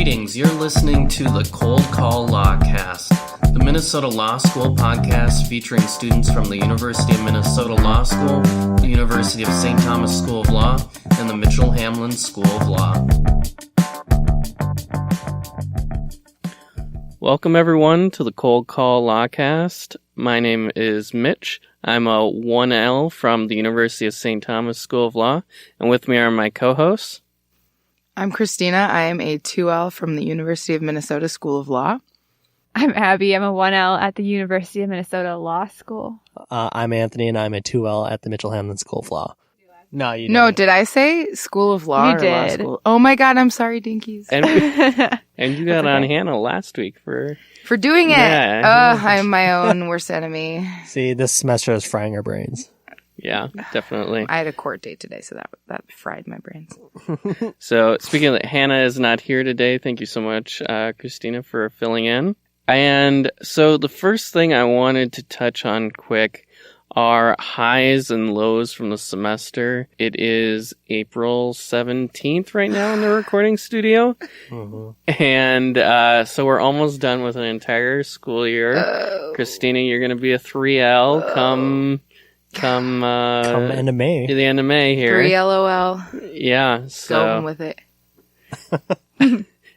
Greetings, you're listening to the Cold Call Lawcast, the Minnesota Law School podcast featuring students from the University of Minnesota Law School, the University of St. Thomas School of Law, and the Mitchell Hamline School of Law. Welcome everyone to the Cold Call Lawcast. My name is Mitch. I'm a 1L from the University of St. Thomas School of Law, and with me are my co-hosts. I'm Christina. I am a 2L from the University of Minnesota School of Law. I'm Abby. I'm a 1L at the University of Minnesota Law School. I'm Anthony, and I'm a 2L at the Mitchell Hamline School of Law. No, you didn't. No, did I say School of Law You or did. Law School? Oh my God, I'm sorry, Dinkies. And you got on Hannah last week for doing it. Yeah. I'm my own worst enemy. See, this semester is frying our brains. Yeah, definitely. I had a court date today, so that fried my brains. So, speaking of that, Hannah is not here today. Thank you so much, Christina, for filling in. And so the first thing I wanted to touch on quick are highs and lows from the semester. It is April 17th right now in the recording studio. Mm-hmm. And so we're almost done with an entire school year. Christina, you're going to be a 3L come end of May. to the end of May here. 3LOL. Yeah, so Going with it.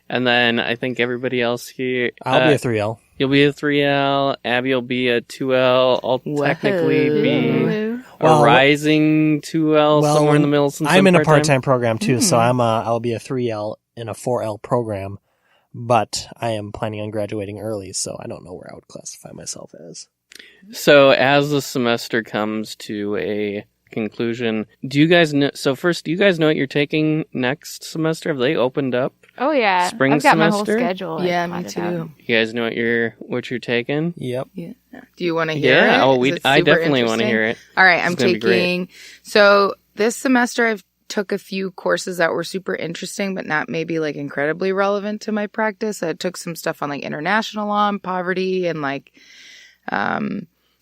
and then I think everybody else here. I'll be a 3L. You'll be a 3L. Abby will be a 2L. I'll technically be a Well, rising 2L somewhere in the middle. Since I'm in a part-time. part-time program too, so I'll be a 3L in a 4L program, but I am planning on graduating early, so I don't know where I would classify myself as. So as the semester comes to a conclusion, do you guys know? So first, do you guys know what you're taking next semester? Have they opened up? Oh yeah, Spring I've got my whole semester? schedule. like, Yeah, me plotted too. out. You guys know what you're taking? Yep. Yeah. Do you want to hear it? Yeah. Oh, Is it I super definitely want to interesting? hear it. All right, I'm It's gonna be great. taking. So this semester, I've took a few courses that were super interesting, but not maybe like incredibly relevant to my practice. I took some stuff on like international law and poverty and like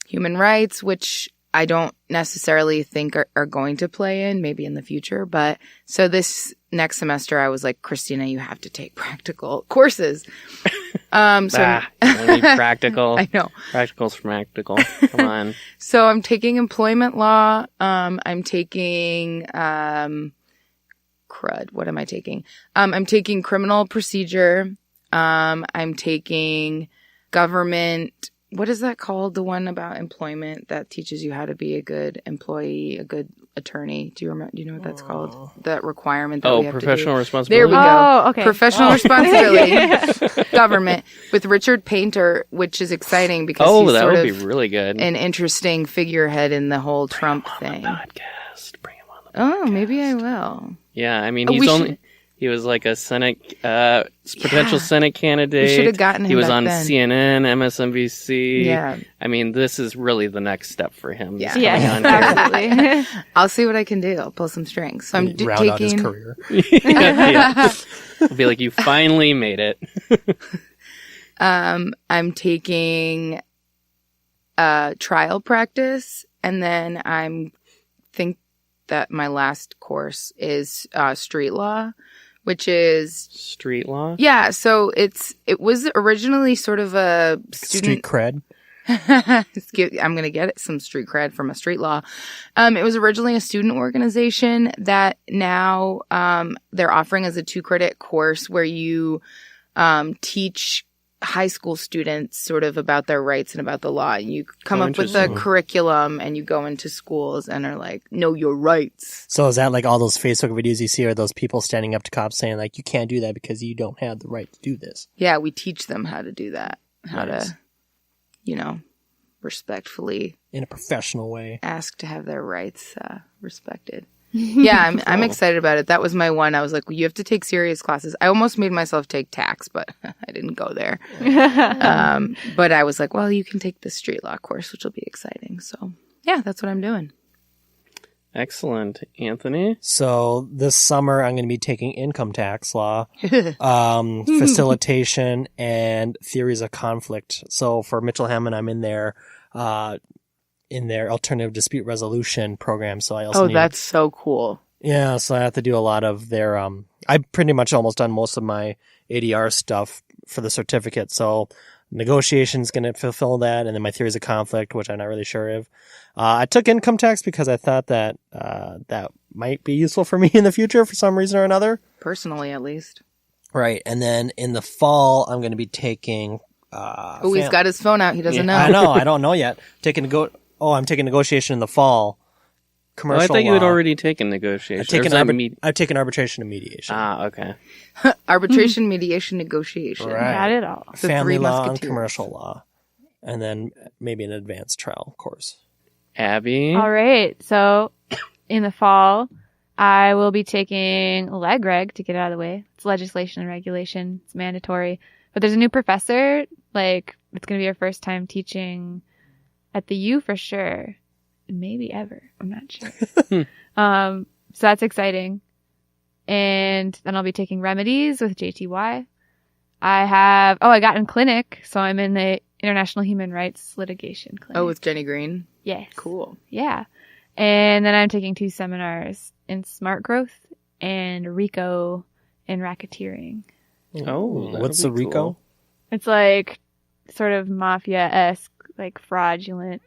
human rights, which I don't necessarily think are going to play in maybe in the future. But so this next semester, I was like, Christina, you have to take practical courses. So You don't need practical. I know. Practical's practical. Come on. So I'm taking employment law. I'm taking crud. What am I taking? I'm taking criminal procedure. I'm taking government. What is that called? The one about employment that teaches you how to be a good employee, a good attorney. Do you remember? Do you know what that's called? That requirement that we have professional to do. responsibility. There we go. Oh, okay. Professional responsibility. Government with Richard Painter, which is exciting because he's that sort would be of really good. an interesting figurehead in the whole Trump thing. Podcast. Bring him on the Oh, maybe I will. Yeah, I mean, Oh, he was like a Senate, potential Senate candidate. We should have gotten him He was back on then. CNN, MSNBC. Yeah. I mean, this is really the next step for him. Yeah. He's Yes, coming on here. absolutely. I'll see what I can do. I'll pull some strings. So I'm Round out his taking. career. Yeah. It'll be like, you finally made it. I'm taking trial practice, and then I'm think that my last course is street law, which is Street law? yeah. So it was originally sort of a Street student. cred. I'm going to get some street cred from a street law. It was originally a student organization that now they're offering as a 2-credit course where you teach high school students sort of about their rights and about the law. And you come up with a interesting. curriculum and you go into schools and are like, know your rights. So is that like all those Facebook videos you see, or those people standing up to cops saying like, you can't do that because you don't have the right to do this? Yeah, we teach them how to do that, how Nice. to, respectfully In a professional way. ask to have their rights respected. Yeah, I'm excited about it. That was my one. I was like, well, you have to take serious classes. I almost made myself take tax, but I didn't go there. But I was like, well, you can take the street law course, which will be exciting. So yeah, that's what I'm doing. Excellent. Anthony? So this summer I'm going to be taking income tax law, facilitation, and theories of conflict. So for Mitchell Hamline, I'm in their alternative dispute resolution program. So I also Oh, need that's so cool. Yeah, so I have to do a lot of their. I've pretty much almost done most of my ADR stuff for the certificate. So negotiation's going to fulfill that, and then my theories of conflict, which I'm not really sure of. I took income tax because I thought that that might be useful for me in the future for some reason or another. Personally, at least. Right, and then in the fall, I'm going to be taking. Oh, he's got his phone out. He doesn't know. I know. I don't know yet. I'm taking negotiation in the fall. Commercial I thought you had law. already taken negotiation. I've taken arbitration and mediation. Okay. Arbitration, mediation, negotiation. Right. Got it all. The Family Three law and Musketeers. commercial law. And then maybe an advanced trial course. Abby. All right. So in the fall, I will be taking leg reg to get it out of the way. It's legislation and regulation. It's mandatory. But there's a new professor. Like, it's going to be her first time teaching at the U for sure. Maybe ever. I'm not sure. So that's exciting. And then I'll be taking remedies with JTY. I got in clinic. So I'm in the International Human Rights Litigation Clinic. Oh, with Jenny Green? Yes. Cool. Yeah. And then I'm taking 2 seminars in smart growth and RICO and racketeering. Oh, that'll What's be the RICO? cool. It's like sort of mafia-esque, like fraudulent,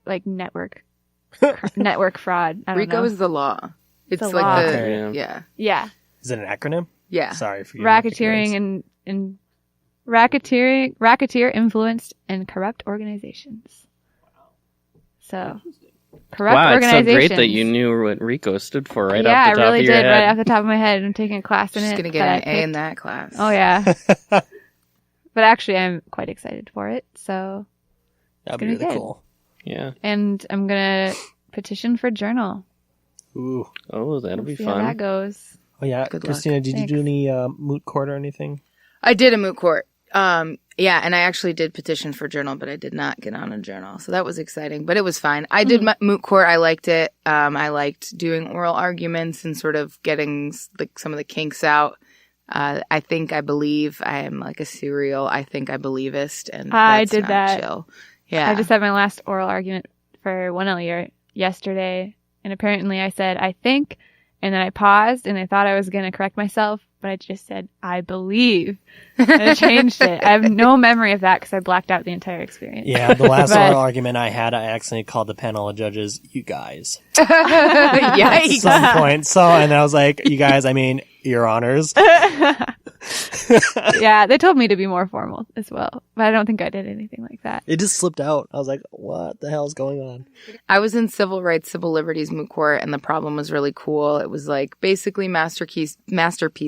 like network fraud. I don't RICO know. is the law. It's The like law. the Okay. yeah. Yeah. Is it an acronym? Yeah. Sorry for you. Racketeering and racketeer influenced and corrupt organizations. So corrupt Wow, it's so organizations. great that you knew what RICO stood for right yeah, off the top I really of your did head. right off the top of my head. I'm taking a class in She's it. gonna that get I an A in picked. that class. Oh yeah. But actually, I'm quite excited for it. So, That'd be gonna be really good. cool. Yeah. and I'm gonna petition for journal. Ooh. Oh, that'll We'll be see how fun. that goes. Oh, yeah. Good luck. Christina, did you do Thanks. any moot court or anything? I did a moot court. Yeah, and I actually did petition for journal, but I did not get on a journal. So that was exciting, but it was fine. I did my moot court. I liked it. I liked doing oral arguments and sort of getting like some of the kinks out. I think I believe I am like a serial I think I believeist, and I that's did not that. chill. Yeah. I just had my last oral argument for 1L year yesterday, and apparently I said I think, and then I paused, and I thought I was gonna correct myself, but I just said I believe, and I changed it. I have no memory of that because I blacked out the entire experience. Yeah, the last But- oral argument I had, I accidentally called the panel of judges, you guys. At Yikes. some point. So, and I was like, you guys, I mean, your honors. Yeah, they told me to be more formal as well, but I don't think I did anything like that. It just slipped out. I was like, what the hell is going on? I was in civil rights, civil liberties moot court, and the problem was really cool. It was like basically masterpiece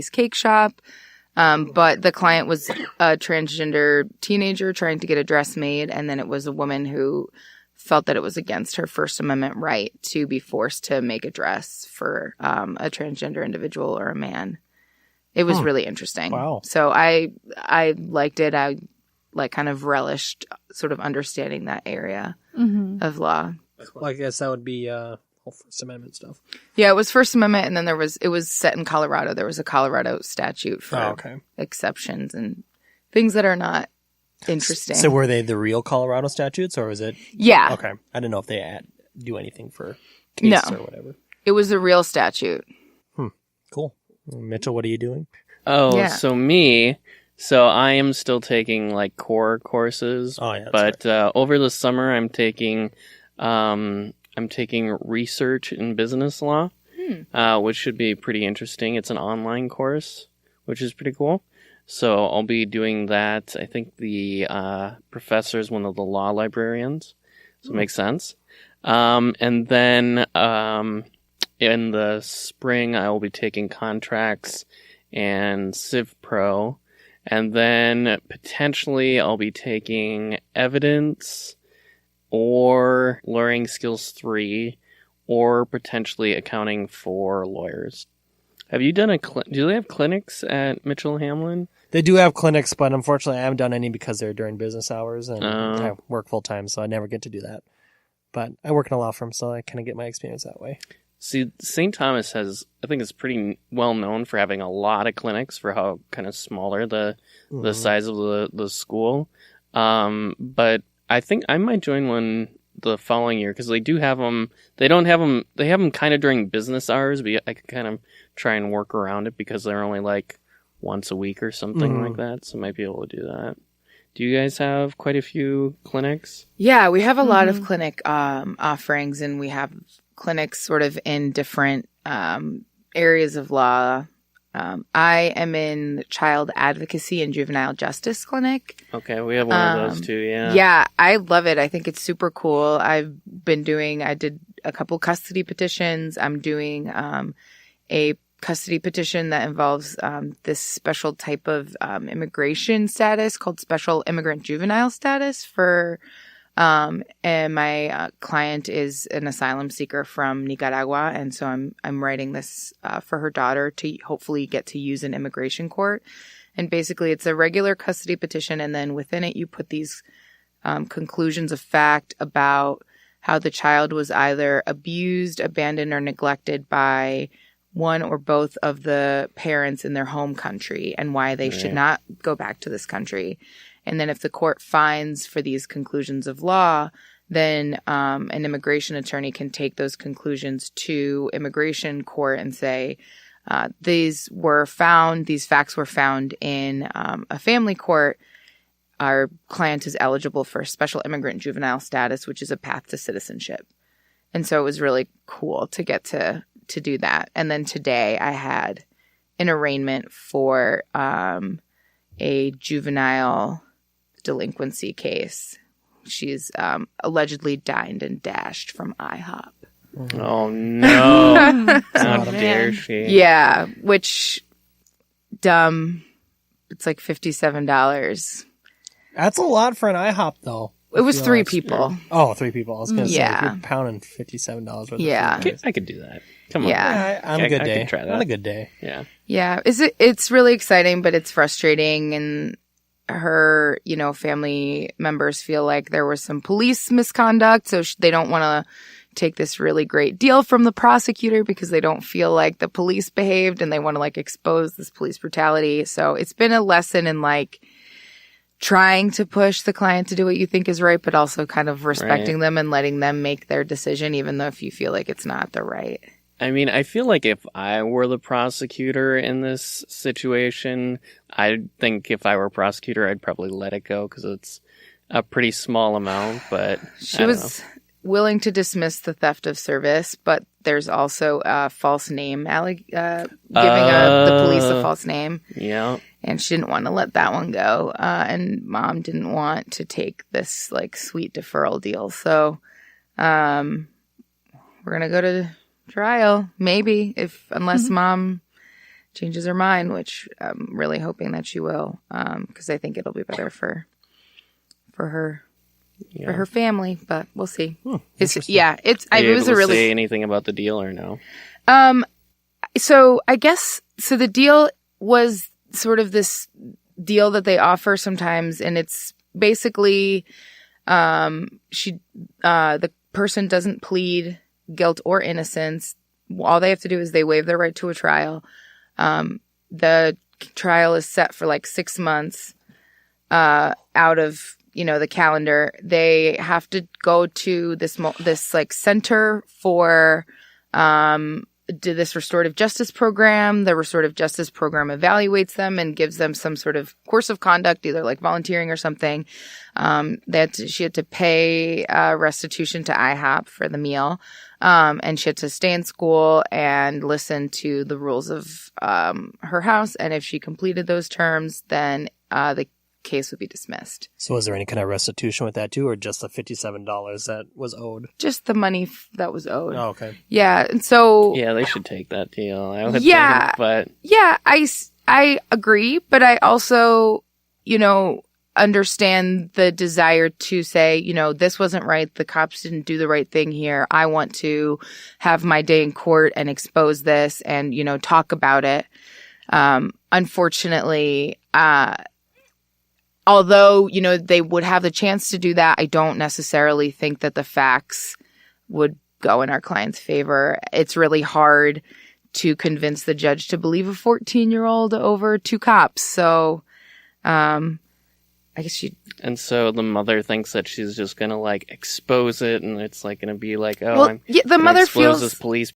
cake shop, but the client was a transgender teenager trying to get a dress made, and then it was a woman who felt that it was against her First Amendment right to be forced to make a dress for a transgender individual or a man. It was really interesting. Wow. So I liked it. I like kind of relished sort of understanding that area Mm-hmm. of law. Well, I guess that would be First Amendment stuff. Yeah, it was First Amendment, and then it was set in Colorado. There was a Colorado statute for Oh, okay. exceptions and things that are not interesting. So were they the real Colorado statutes, or was it? yeah, Okay. I didn't know if they do anything for tastes No. or whatever. it was a real statute. Cool. Mitchell, what are you doing? Oh, Yeah. so I am still taking like core courses, Oh, yeah. That's but over the summer I'm taking research in business law, which should be pretty interesting. It's an online course, which is pretty cool. So I'll be doing that. I think the professor is one of the law librarians, so it makes sense. And then in the spring, I will be taking contracts and Civ Pro. And then potentially I'll be taking evidence or lawyering skills 3 or potentially accounting for lawyers. Have you done do they have clinics at Mitchell Hamlin? They do have clinics, but unfortunately I haven't done any because they're during business hours and Oh. I work full time, so I never get to do that. But I work in a law firm, so I kind of get my experience that way. See, St. Thomas I think it's pretty well known for having a lot of clinics for how kind of smaller the size of the school. But I think I might join one the following year, because they do have them. They don't have them. They have them kind of during business hours, but I could kind of try and work around it because they're only like once a week or something like that. So I might be able to do that. Do you guys have quite a few clinics? Yeah, we have a lot of clinic offerings, and we have clinics sort of in different areas of law. I am in child advocacy and juvenile justice clinic. Okay, we have one of those too, yeah. Yeah, I love it. I think it's super cool. I did a couple custody petitions. I'm doing a custody petition that involves this special type of immigration status called special immigrant juvenile status for and my client is an asylum seeker from Nicaragua, and so I'm writing this for her daughter to hopefully get to use in immigration court. And basically, it's a regular custody petition, and then within it, you put these conclusions of fact about how the child was either abused, abandoned, or neglected by one or both of the parents in their home country, and why they should not go back to this country. And then if the court finds for these conclusions of law, then an immigration attorney can take those conclusions to immigration court and say, these facts were found in a family court. Our client is eligible for special immigrant juvenile status, which is a path to citizenship. And so it was really cool to get to do that. And then today I had an arraignment for a juvenile delinquency case. She's allegedly dined and dashed from IHOP. Oh no! How dare she? Yeah, which dumb. It's like $57. That's a lot for an IHOP, though. It was 3 people. Oh, 3 people. I was going to say, Yeah. if you're pounding $57 worth Yeah. of food. I could do that. Come on. Yeah. On a good I day. could try that. On a good day. Yeah. Yeah, it's really exciting, but it's frustrating, and her, family members feel like there was some police misconduct, so they don't want to take this really great deal from the prosecutor because they don't feel like the police behaved, and they want to expose this police brutality. So it's been a lesson in trying to push the client to do what you think is right, but also kind of respecting them and letting them make their decision, even though if you feel like it's not the right. I mean, I feel like if I were the prosecutor in this situation, I think if I were a prosecutor, I'd probably let it go because it's a pretty small amount. But she was willing to dismiss the theft of service, but there's also a false name, giving the police a false name. Yeah. And she didn't want to let that one go. And mom didn't want to take this sweet deferral deal. So we're going to go to trial, maybe, unless mom changes her mind, which I'm really hoping that she will, because I think it'll be better for her family. But we'll see. Are It you was able a to really say anything about the deal or no? So I guess the deal was sort of this deal that they offer sometimes, and it's basically the person doesn't plead guilt or innocence. All they have to do is they waive their right to a trial. The trial is set for 6 months out of the calendar. They have to go to this center for this restorative justice program. The restorative justice program evaluates them and gives them some sort of course of conduct, either volunteering or something. She had to pay restitution to IHOP for the meal. And she had to stay in school and listen to the rules of her house. And if she completed those terms, then the case would be dismissed. So was there any kind of restitution with that too, or just the $57 that was owed? Just the money that was owed. Oh, okay. Yeah, and so Yeah, they should take that deal. I would Yeah. think, but yeah, I agree, but I also, understand the desire to say, this wasn't right. The cops didn't do the right thing here. I want to have my day in court and expose this and, talk about it. Unfortunately, although, they would have the chance to do that, I don't necessarily think that the facts would go in our client's favor. It's really hard to convince the judge to believe a 14-year-old over 2 cops. So, I guess she And so the mother thinks that she's just gonna like expose it, and it's like gonna be like, oh, Well, I'm yeah, the gonna mother expose feels this police